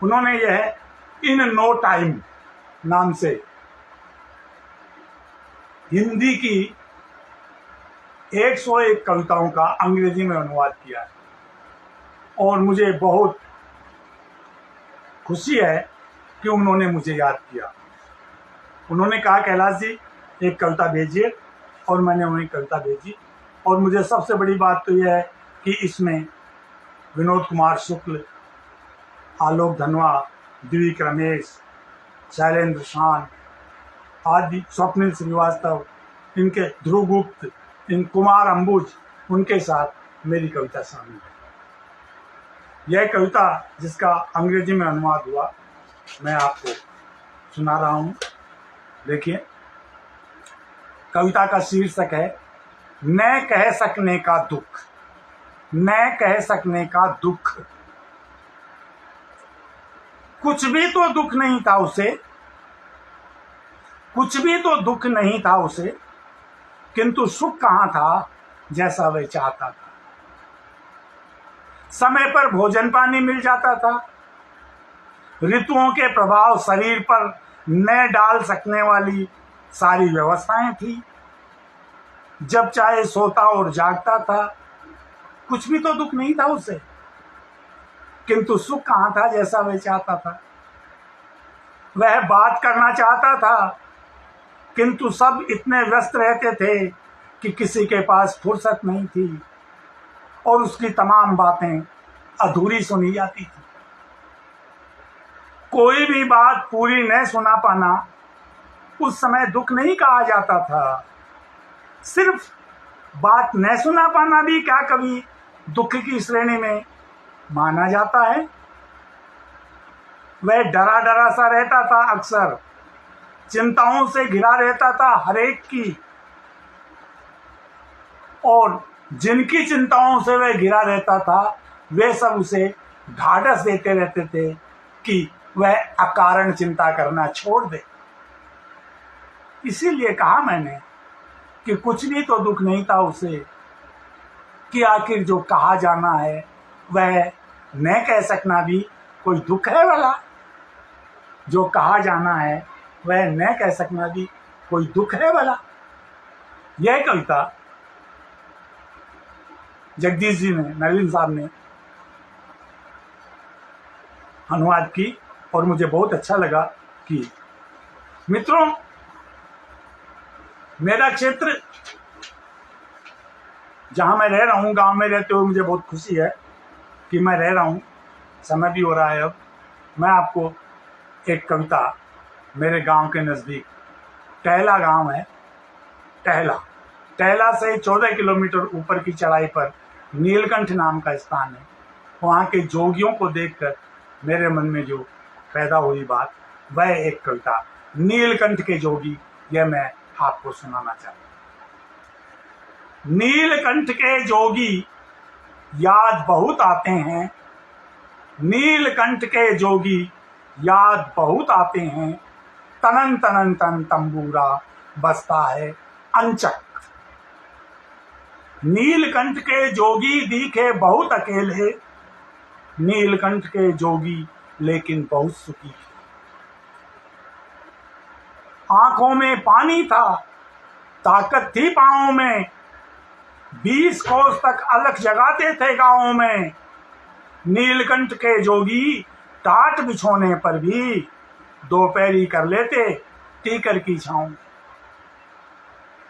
यह इन नो टाइम नाम से हिंदी की 101 कविताओं का अंग्रेजी में अनुवाद किया है और मुझे बहुत खुशी है कि उन्होंने मुझे याद किया। उन्होंने कहा कैलाश जी एक कविता भेजिए और मैंने उन्हें कविता भेजी। और मुझे सबसे बड़ी बात तो यह है कि इसमें विनोद कुमार शुक्ल, आलोक धनवा, दिव्यक रमेश, शैलेंद्र शान आदि, स्वप्निल श्रीवास्तव, इनके ध्रुव गुप्त, इन कुमार अंबुज, उनके साथ मेरी कविता शामिल है। यह कविता जिसका अंग्रेजी में अनुवाद हुआ मैं आपको सुना रहा हूँ। देखिए, कविता का शीर्षक है न कह सकने का दुख। न कह सकने का दुख। कुछ भी तो दुख नहीं था उसे, कुछ भी तो दुख नहीं था उसे, किंतु सुख कहाँ था जैसा वह चाहता था। समय पर भोजन पानी मिल जाता था, ऋतुओं के प्रभाव शरीर पर न डाल सकने वाली सारी व्यवस्थाएं थी। जब चाहे सोता और जागता था, कुछ भी तो दुख नहीं था उसे, किंतु सुख कहाँ था जैसा वह चाहता था। वह बात करना चाहता था, किंतु सब इतने व्यस्त रहते थे कि किसी के पास फुर्सत नहीं थी और उसकी तमाम बातें अधूरी सुनी जाती थी। कोई भी बात पूरी न सुना पाना उस समय दुख नहीं कहा जाता था। सिर्फ बात न सुना पाना भी क्या कभी दुख की श्रेणी में माना जाता है। वह डरा डरा सा रहता था, अक्सर चिंताओं से घिरा रहता था हरेक की, और जिनकी चिंताओं से वह घिरा रहता था वे सब उसे ढाढ़स देते रहते थे कि वह अकारण चिंता करना छोड़ दे। इसीलिए कहा मैंने कि कुछ भी तो दुख नहीं था उसे, कि आखिर जो कहा जाना है वह न कह सकना भी कोई दुख है वाला। जो कहा जाना है वह न कह सकना भी कोई दुख है वाला। यह कविता जगदीश जी ने, नलिन साहब ने अनुवाद की और मुझे बहुत अच्छा लगा कि मित्रों मेरा क्षेत्र जहां मैं रह रहा हूं, गांव में रहते हुए मुझे बहुत खुशी है कि मैं रह रहा हूं। समय भी हो रहा है। अब मैं आपको एक कविता मेरे गांव के नज़दीक टहला गांव है, टहला से 14 किलोमीटर ऊपर की चढ़ाई पर नीलकंठ नाम का स्थान है। वहाँ के जोगियों को देखकर मेरे मन में जो पैदा हुई बात, वह एक कविता नीलकंठ के जोगी, यह मैं आपको सुनाना चाहता हूँ। नीलकंठ के जोगी याद बहुत आते हैं, नीलकंठ के जोगी याद बहुत आते हैं, तनन तनन तन तंबूरा बजता है अंचक। नीलकंठ के जोगी दिखे बहुत अकेले, नीलकंठ के जोगी लेकिन बहुत सुखी थे। आंखों में पानी था, ताकत थी पांवों में, 20 कोस तक अलख जगाते थे गांवों में। नीलकंठ के जोगी टाट बिछोने पर भी दोपहरी कर लेते टीकर की छांव।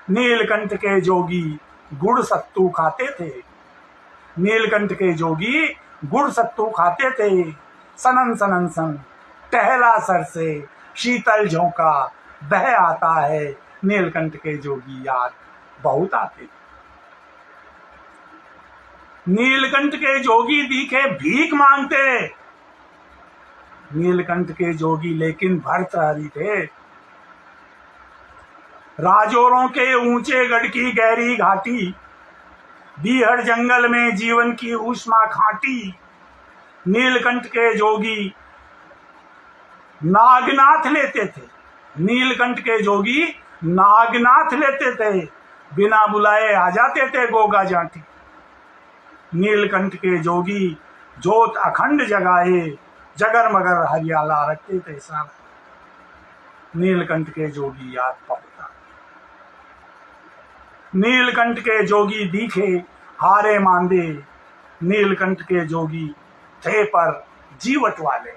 नीलकंठ के जोगी गुड़ सत्तू खाते थे, नीलकंठ के जोगी गुड़ सत्तू खाते थे। सनन सनन सन टहला सर से शीतल झोंका बह आता है, नीलकंठ के जोगी याद बहुत आते। नीलकंठ के जोगी दिखे भीख मांगते, नीलकंठ के जोगी लेकिन भर्तृहरि थे। राजौरों के ऊंचे गढ़ की गहरी घाटी, बीहड़ जंगल में जीवन की ऊष्मा खाटी। नीलकंठ के जोगी नागनाथ लेते थे, नीलकंठ के जोगी नागनाथ लेते थे, बिना बुलाए आ जाते थे गोगा जाटी। नीलकंठ के जोगी जोत अखंड जगाए, जगर मगर हरियाला रखते थे सारा। नीलकंठ के जोगी याद पहुंचा, नीलकंठ के जोगी दिखे हारे मांदे, नीलकंठ के जोगी थे पर जीवट वाले।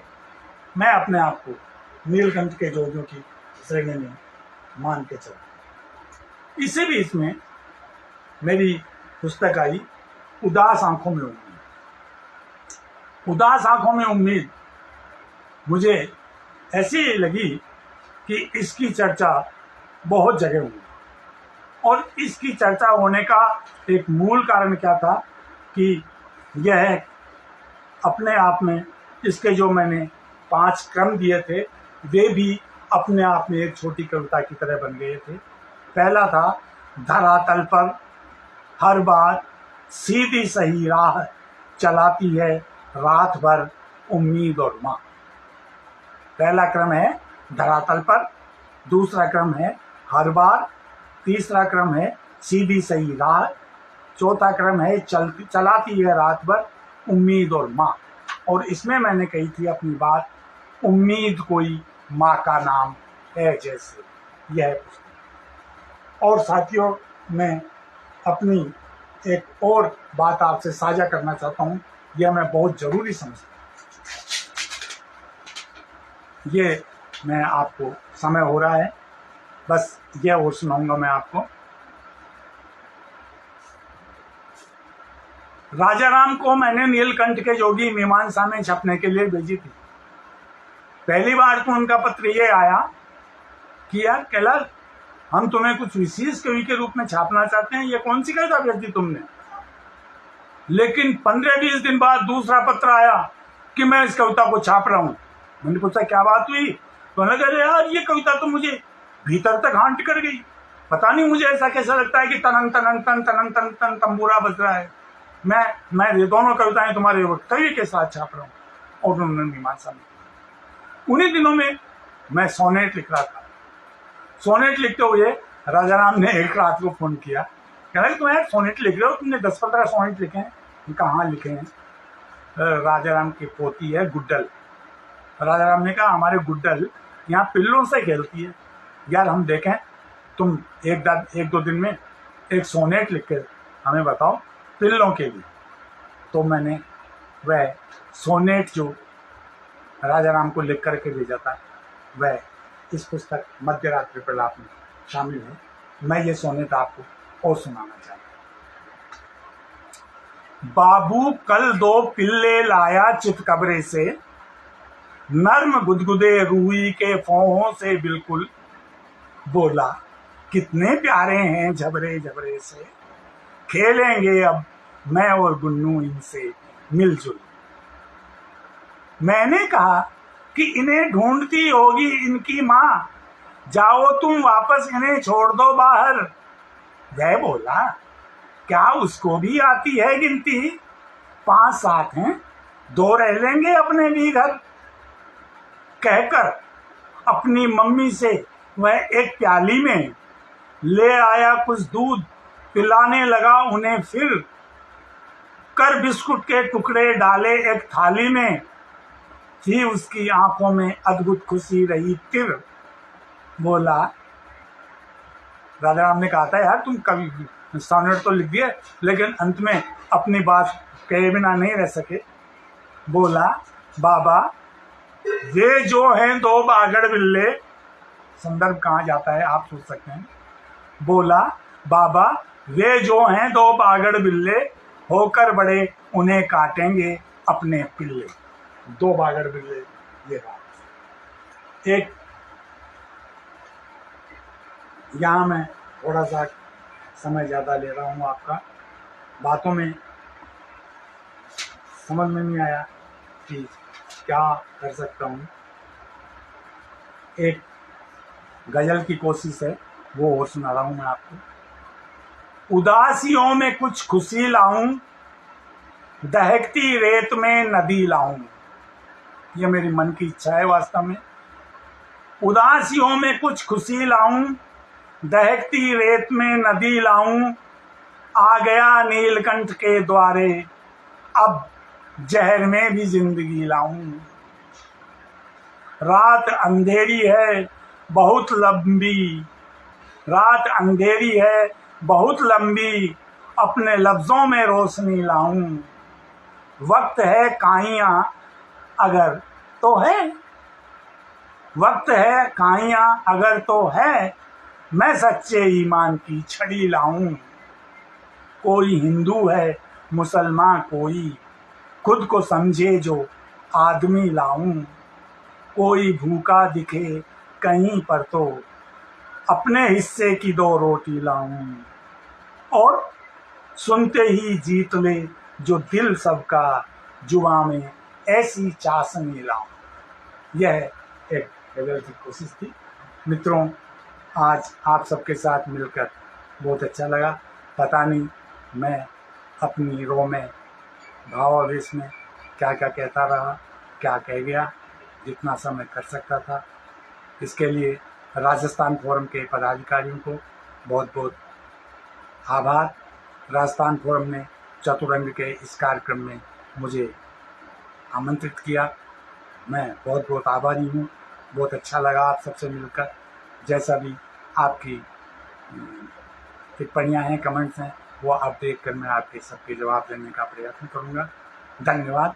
मैं अपने आप को नीलकंठ के जोगियों की श्रेणी में मान के चला। इसी बीच में मेरी पुस्तक आई उदास आंखों में उम्मीद। उदास आंखों में उम्मीद मुझे ऐसी लगी कि इसकी चर्चा बहुत जगह हुई, और इसकी चर्चा होने का एक मूल कारण क्या था कि यह अपने आप में, इसके जो मैंने 5 क्रम दिए थे वे भी अपने आप में एक छोटी कविता की तरह बन गए थे। पहला था धरातल पर हर बात सीधी सही राह चलाती है रात भर उम्मीद और माँ। पहला क्रम है धरातल पर, दूसरा क्रम है हर बार, तीसरा क्रम है सीधी सही राह, चौथा क्रम है चलाती है रात भर उम्मीद और माँ। और इसमें मैंने कही थी अपनी बात, उम्मीद कोई माँ का नाम है जैसे, यह पुस्तक। और साथियों, मैं अपनी एक और बात आपसे साझा करना चाहता हूँ, यह मैं बहुत जरूरी समझता हूँ। ये मैं आपको, समय हो रहा है, बस यह और सुनाऊंगा मैं आपको। राजा राम को मैंने नीलकंठ के जोगी मीमांसा में छपने के लिए भेजी थी। पहली बार तो उनका पत्र ये आया कि यार कैलाश, हम तुम्हें कुछ विशेष कवि के रूप में छापना चाहते हैं, ये कौन सी कविता भेजी तुमने। लेकिन 15-20 दिन बाद दूसरा पत्र आया कि मैं इस कविता को छाप रहा हूं। मैंने पूछा क्या बात हुई, तो उन्होंने कहा यार ये कविता तो मुझे भीतर तक हांट कर गई, पता नहीं मुझे ऐसा कैसा लगता है कि तनन तनन तन तनन तन तन तंबूरा बज रहा है। मैं ये दोनों कविताएं तुम्हारे कवि के साथ छाप रहा हूँ। और उन्होंने मीमांसा में, उन्हीं दिनों में मैं सोनेट लिख रहा था। सोनेट लिखते हुए राजा राम ने एक रात को फोन किया, कह रहे तुम यार सोनेट लिख रहे हो, तुमने 10-15 सोनेट लिखे हैं। कहाँ लिखे हैं? राजा राम की पोती है गुड्डल। राजा राम ने कहा हमारे गुड्डल यहाँ पिल्लों से खेलती है, यार हम देखें, तुम एक दो दिन में एक सोनेट लिख कर हमें बताओ पिल्लों के लिए। तो मैंने वह सोनेट जो राजा राम को लिख करके भेजा था, वह इस पुस्तक मध्यरात्रि प्रलाप में शामिल है। मैं ये सोनेट आपको और सुनाना चाहता हूँ। बाबू कल 2 पिल्ले लाया चितकबरे से, नर्म गुदगुदे रूई के फोहों से बिल्कुल, बोला कितने प्यारे हैं झबरे झबरे से, खेलेंगे अब मैं और गुन्नू इनसे मिलजुल। मैंने कहा कि इन्हें ढूंढती होगी इनकी माँ, जाओ तुम वापस इन्हें छोड़ दो बाहर। वह बोला क्या उसको भी आती है गिनती, 5-7 हैं, 2 रह लेंगे अपने भी घर। कहकर अपनी मम्मी से वह एक प्याली में ले आया कुछ दूध, पिलाने लगा उन्हें फिर, कर बिस्कुट के टुकड़े डाले एक थाली में, थी उसकी आंखों में अद्भुत खुशी रही तिर। बोला, राजा राम ने कहा था यार तुम कवि सोनेट तो लिख दिए, लेकिन अंत में अपनी बात कहे बिना नहीं रह सके। बोला बाबा वे जो हैं 2 बागड़ बिल्ले, संदर्भ कहाँ जाता है आप सोच सकते हैं। बोला बाबा वे जो हैं 2 बागड़ बिल्ले, होकर बड़े उन्हें काटेंगे अपने पिल्ले। 2 बागड़ बिल्ले, ये बात। यहाँ मैं थोड़ा सा समय ज़्यादा ले रहा हूँ आपका, बातों में समझ में नहीं आया कि क्या कर सकता हूँ। एक गज़ल की कोशिश है, वो और सुना रहा हूँ मैं आपको। उदासियों में कुछ खुशी लाऊं, दहकती रेत में नदी लाऊं। ये मेरी मन की इच्छा है वास्तव में। उदासियों में कुछ खुशी लाऊं, दहकती रेत में नदी लाऊं। आ गया नीलकंठ के द्वारे, अब जहर में भी जिंदगी लाऊं। रात अंधेरी है बहुत लंबी, रात अंधेरी है बहुत लंबी, अपने लफ्जों में रोशनी लाऊं। वक्त है काइयां अगर तो है, वक्त है काइयां अगर तो है, मैं सच्चे ईमान की छड़ी लाऊं। कोई हिंदू है मुसलमान कोई, खुद को समझे जो आदमी लाऊं। कोई भूखा दिखे कहीं पर तो, अपने हिस्से की 2 रोटी लाऊं। और सुनते ही जीत ले जो दिल सबका, जुबां में ऐसी चाशनी लाऊं। यह एक गज़ल की कोशिश थी। मित्रों, आज आप सबके साथ मिलकर बहुत अच्छा लगा। पता नहीं मैं अपनी रो में, भावावेश में क्या क्या कहता रहा, क्या कह गया। जितना समय कर सकता था, इसके लिए राजस्थान फोरम के पदाधिकारियों को बहुत बहुत आभार। राजस्थान फोरम ने चतुरंग के इस कार्यक्रम में मुझे आमंत्रित किया, मैं बहुत बहुत आभारी हूँ। बहुत अच्छा लगा आप सबसे मिलकर। जैसा भी आपकी टिप्पणियाँ हैं, कमेंट्स हैं, वो आप देख कर मैं आपके सबके जवाब देने का प्रयत्न करूँगा। धन्यवाद।